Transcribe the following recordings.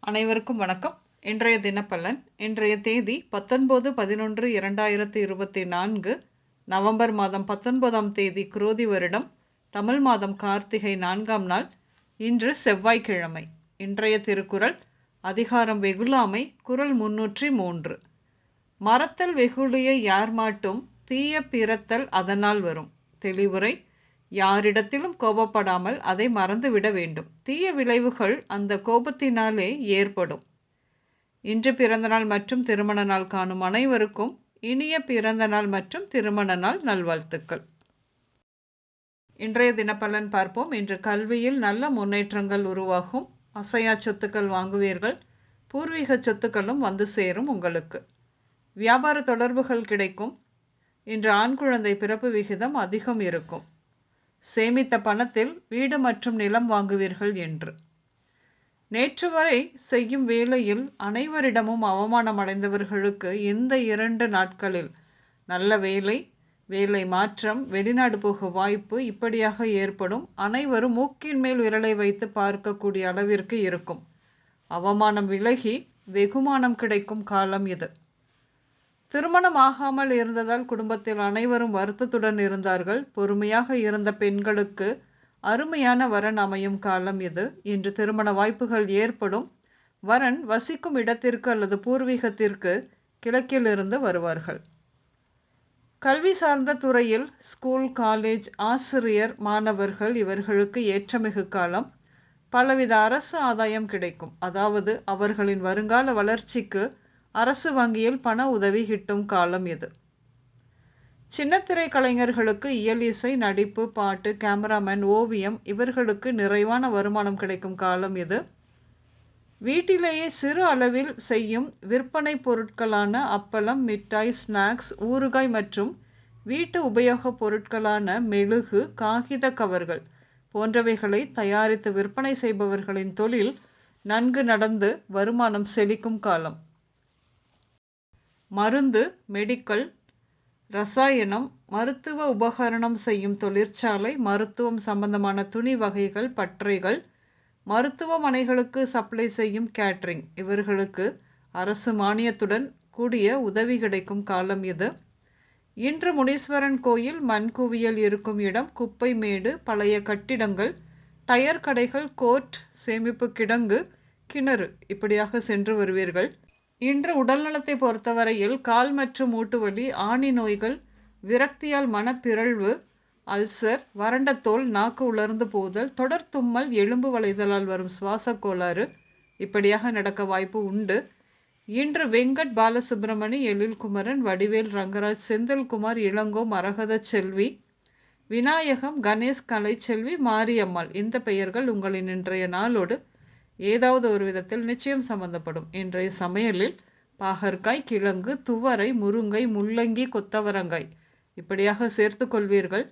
அனைவருக்கும் வணக்கம். இன்றைய தினப்பலன். இன்றைய தேதி 19/11/2024 நவம்பர் மாதம் 19ஆம் தேதி குரோதி வருடம் தமிழ் மாதம் கார்த்திகை 4ஆம் நாள். இன்று செவ்வாய்க்கிழமை. இன்றைய திருக்குறள் அதிகாரம் வெகுளாமை, குறள் 303. மறத்தல் வெகுளியை யார் மாட்டும், தீய பிறத்தல் அதனால் வரும். தெளிவுரை: யாரிடத்திலும் கோபப்படாமல் அதை மறந்துவிட வேண்டும். தீய விளைவுகள் அந்த கோபத்தினாலே ஏற்படும். இன்று பிறந்தநாள் மற்றும் திருமண நாள் காணும் அனைவருக்கும் இனிய பிறந்த நாள் மற்றும் திருமண நாள் நல்வாழ்த்துக்கள். இன்றைய தினப்பலன் பார்ப்போம். இன்று கல்வியில் நல்ல முன்னேற்றங்கள் உருவாகும். அசையா சொத்துக்கள் வாங்குவீர்கள். பூர்வீக சொத்துக்களும் வந்து சேரும் உங்களுக்கு. வியாபார தொடர்புகள் கிடைக்கும். இன்று ஆண் குழந்தை பிறப்பு விகிதம் அதிகம் இருக்கும். சேமித்த பணத்தில் வீடு மற்றும் நிலம் வாங்குவீர்கள் என்று. நேற்று வரை செய்யும் வேலையில் அனைவரிடமும் அவமானம் அடைந்தவர்களுக்கு இந்த 2 நாட்களில் நல்ல வேலை, வேலை மாற்றம், வெளிநாடு போக வாய்ப்பு இப்படியாக ஏற்படும். அனைவரும் மூக்கின் மேல் விரலை வைத்து பார்க்கக்கூடிய அளவிற்கு இருக்கும். அவமானம் விலகி வெகுமானம் கிடைக்கும் காலம் இது. திருமணம் ஆகாமல் இருந்ததால் குடும்பத்தில் அனைவரும் வருத்தத்துடன் இருந்தார்கள். பொறுமையாக இருந்த பெண்களுக்கு அருமையான வரன் அமையும் காலம் இது. இன்று திருமண வாய்ப்புகள் ஏற்படும். வரன் வசிக்கும் இடத்திற்கு அல்லது பூர்வீகத்திற்கு கிழக்கிலிருந்து வருவார்கள். கல்வி சார்ந்த துறையில் ஸ்கூல், காலேஜ், ஆசிரியர், மாணவர்கள் இவர்களுக்கு ஏற்றமிகு காலம். பலவித அரசு ஆதாயம் கிடைக்கும். அதாவது அவர்களின் வருங்கால வளர்ச்சிக்கு அரசு வங்கியில் பண உதவி கிட்டும் காலம் இது. சின்னத்திரை கலைஞர்களுக்கு இயல் இசை, நடிப்பு, பாட்டு, கேமராமேன், ஓவியம் இவர்களுக்கு நிறைவான வருமானம் கிடைக்கும் காலம் இது. வீட்டிலேயே சிறு அளவில் செய்யும் விற்பனை பொருட்களான அப்பளம், மிட்டாய், ஸ்நாக்ஸ், ஊறுகாய் மற்றும் வீட்டு உபயோகப் பொருட்களான மெழுகு, காகித கவர்கள் போன்றவைகளை தயாரித்து விற்பனை செய்பவர்களின் தொழில் நன்கு நடந்து வருமானம் செழிக்கும் காலம். மருந்து, மெடிக்கல், ரசாயனம், மருத்துவ உபகரணம் செய்யும் தொழிற்சாலை, மருத்துவம் சம்பந்தமான துணி வகைகள், பட்டறைகள், மருத்துவமனைகளுக்கு சப்ளை செய்யும் கேட்டரிங் இவர்களுக்கு அரசு மானியத்துடன் கூடிய உதவி கிடைக்கும் காலம் இது. இன்று முனீஸ்வரன் கோயில், மண்குவியல் இருக்கும் இடம், குப்பை மேடு, பழைய கட்டிடங்கள், டயர் கடைகள், கோர்ட், சேமிப்பு கிடங்கு, கிணறு இப்படியாக சென்று வருவீர்கள். இன்று உடல்நலத்தை பொறுத்தவரையில் கால் மற்றும் மூட்டு வலி, ஆணி நோய்கள், விரக்தியால் மனப்பிறழ்வு, அல்சர், வறண்ட தோல், நாக்கு உலர்ந்து போதல், தொடர் தும்மல், எலும்பு வளைதலால் வரும் சுவாச கோளாறு இப்படியாக நடக்க வாய்ப்பு உண்டு. இன்று வெங்கட் பாலசுப்ரமணி, எழில்குமரன், வடிவேல், ரங்கராஜ், செந்தில்குமார், இளங்கோ, மரகத செல்வி, விநாயகம், கணேஷ், கலைச்செல்வி, மாரியம்மாள் இந்த பெயர்கள் உங்களின் இன்றைய நாளோடு ஏதாவது ஒரு விதத்தில் நிச்சயம் சம்பந்தப்படும். இன்றைய சமையலில் பாகற்காய், கிழங்கு, துவரை, முருங்கை, முள்ளங்கி, கொத்தவரங்காய் இப்படியாக சேர்த்து கொள்வீர்கள்.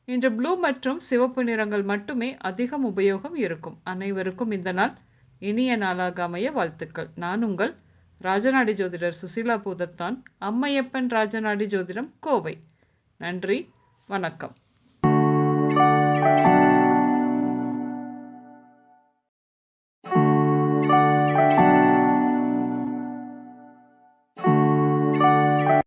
இன்று ப்ளூ மற்றும் சிவப்பு நிறங்கள் மட்டுமே அதிகம் உபயோகம் இருக்கும். அனைவருக்கும் இந்த நாள் இனிய நாளாக அமைய வாழ்த்துக்கள். நான் உங்கள் ராஜநாடி ஜோதிடர் சுசீலா பூதத்தான், அம்மையப்பன் ராஜநாடி ஜோதிடம், கோவை. நன்றி, வணக்கம்.